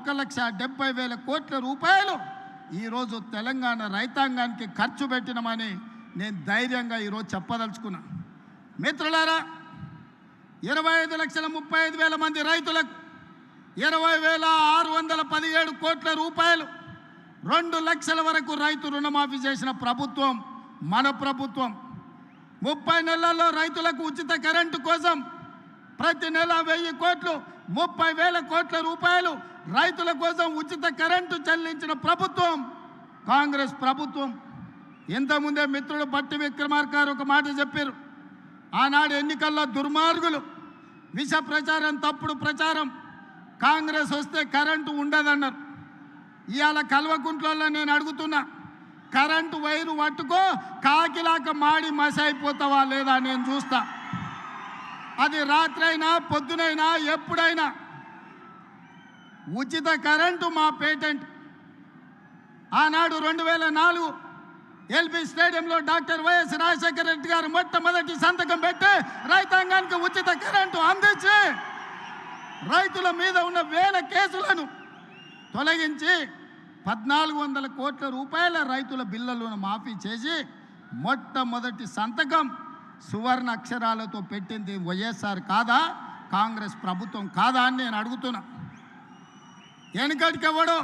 1,70,000 కోట్ల రూపాయలు ఈరోజు తెలంగాణ రైతాంగానికి ఖర్చు పెట్టినమని నేను ధైర్యంగా ఈరోజు చెప్పదలుచుకున్నా. మిత్రులారా, 25,35,000 మంది రైతులకు 20,617 కోట్ల రూపాయలు 2 లక్షల వరకు రైతు రుణమాఫీ చేసిన ప్రభుత్వం మన ప్రభుత్వం. 30 నెలల్లో రైతులకు ఉచిత కరెంటు కోసం ప్రతి నెల 1000 కోట్లు 30,000 కోట్ల రూపాయలు రైతుల కోసం ఉచిత కరెంటు చెల్లించిన ప్రభుత్వం కాంగ్రెస్ ప్రభుత్వం. ఇంతకుముందే మిత్రుడు బట్టి విక్రమార్క గారు ఒక మాట చెప్పారు. ఆనాడు ఎన్నికల్లో దుర్మార్గులు విష ప్రచారం, తప్పుడు ప్రచారం, కాంగ్రెస్ వస్తే కరెంటు ఉండదన్నారు. ఇవాళ కల్వకుంట్లలో నేను అడుగుతున్నా, కరెంటు వైరు పట్టుకో కాకిలాక మాడి మసైపోతావా లేదా నేను చూస్తా. అది రాత్రైనా పొద్దునైనా ఎప్పుడైనా ఉచిత కరెంటు మా పేటెంట్. ఆనాడు 2004 ఎల్బీ స్టేడియంలో డాక్టర్ వైఎస్ రాజశేఖర రెడ్డి గారు మొట్టమొదటి సంతకం పెట్టి రైతాంగానికి ఉచిత కరెంటు అందించి రైతుల మీద ఉన్న 1000 కేసులను తొలగించి 1,400 కోట్ల రూపాయల రైతుల బిల్లులను మాఫీ చేసి మొట్టమొదటి సంతకం సువర్ణ అక్షరాలతో పెట్టింది వైఎస్ఆర్ కాదా, కాంగ్రెస్ ప్రభుత్వం కాదా అని నేను అడుగుతున్నా. వెనుకటికెవడో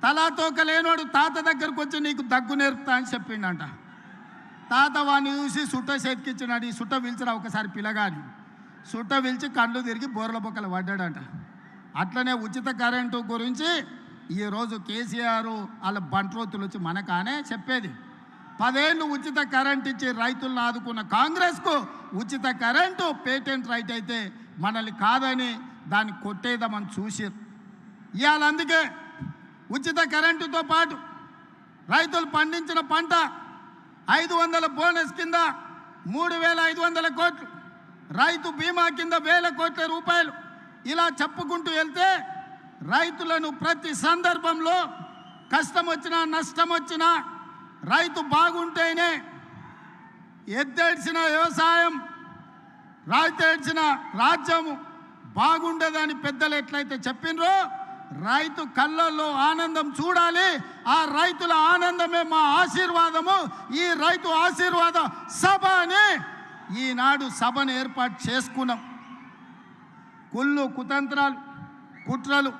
తలాతోక లేనోడు తాత దగ్గరకు వచ్చి నీకు దగ్గు నేర్పుతా అని చెప్పిండంట. తాత వాడిని చూసి సుట్ట చేతికిచ్చినాడు. ఈ సుట్ట పిలిచిరా ఒకసారి పిల్లగాని. సుట్ట పిలిచి కళ్ళు తిరిగి బోర్ల బొక్కలు పడ్డాడంట. అట్లనే ఉచిత కరెంటు గురించి ఈరోజు కేసీఆర్ వాళ్ళ బంట్రోతులు వచ్చి మనకానే చెప్పేది. 10 ఏళ్ళు ఉచిత కరెంట్ ఇచ్చి రైతులను ఆదుకున్న కాంగ్రెస్కు ఉచిత కరెంటు పేటెంట్ రైట్ అయితే మనల్ని కాదని దాన్ని కొట్టేద్దామని చూసారు. ఇవాళ అందుకే ఉచిత కరెంటుతో పాటు రైతులు పండించిన పంట 500 బోనస్ కింద 3,500 కోట్లు, రైతు బీమా కింద 1,000 కోట్ల రూపాయలు, ఇలా చెప్పుకుంటూ వెళ్తే రైతులను ప్రతి సందర్భంలో కష్టం వచ్చినా నష్టం వచ్చినా రైతు బాగుంటేనే ఎద్దేడ్చిన వ్యవసాయం, రైతేడ్చిన రాజ్యము బాగుండదని పెద్దలు ఎట్లయితే చెప్పినరో రైతు కళ్ళల్లో ఆనందం చూడాలి. ఆ రైతుల ఆనందమే మా ఆశీర్వాదము. ఈ రైతు ఆశీర్వాద సభ అని ఈనాడు సభను ఏర్పాటు చేసుకున్నాం. కుళ్ళు కుతంత్రాలు, కుట్రలు,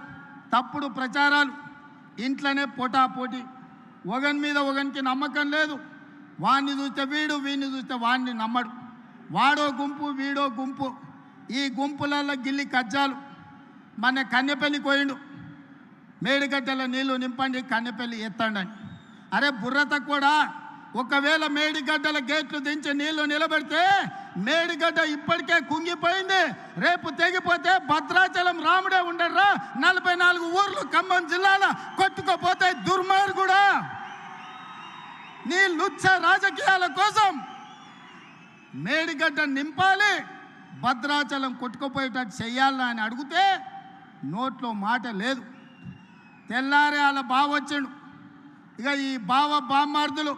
తప్పుడు ప్రచారాలు, ఇంట్లోనే పోటాపోటీ, ఒకని మీద ఒకనికి నమ్మకం లేదు. వాడిని చూస్తే వీడు, వీడిని చూస్తే వాడిని నమ్మడు. వాడో గుంపు వీడో గుంపు. ఈ గుంపులలో గిల్లి కజ్జాలు. మన కన్నెపల్లి పోయిండు, మేడిగడ్డల నీళ్లు నింపండి కన్నెపల్లి ఎత్తండి. అరే బుర్రత కూడా, ఒకవేళ మేడిగడ్డల గేట్లు దించి నీళ్లు నిలబెడితే మేడిగడ్డ ఇప్పటికే కుంగిపోయింది. రేపు తెగిపోతే భద్రాచలం రాముడే ఉండర్రా, 44 ఊర్లు ఖమ్మం జిల్లాలో కొట్టుకోపోతే దుర్మార్గుడా. నీ లుచ్చ రాజకీయాల కోసం మేడిగడ్డ నింపాలి, భద్రాచలం కొట్టుకుపోయేటట్టు చెయ్యాలని అని అడిగితే నోట్లో మాట లేదు. తెల్లారే వాళ్ళ బావ వచ్చిండు. ఇక ఈ బావ బామ్మార్దులు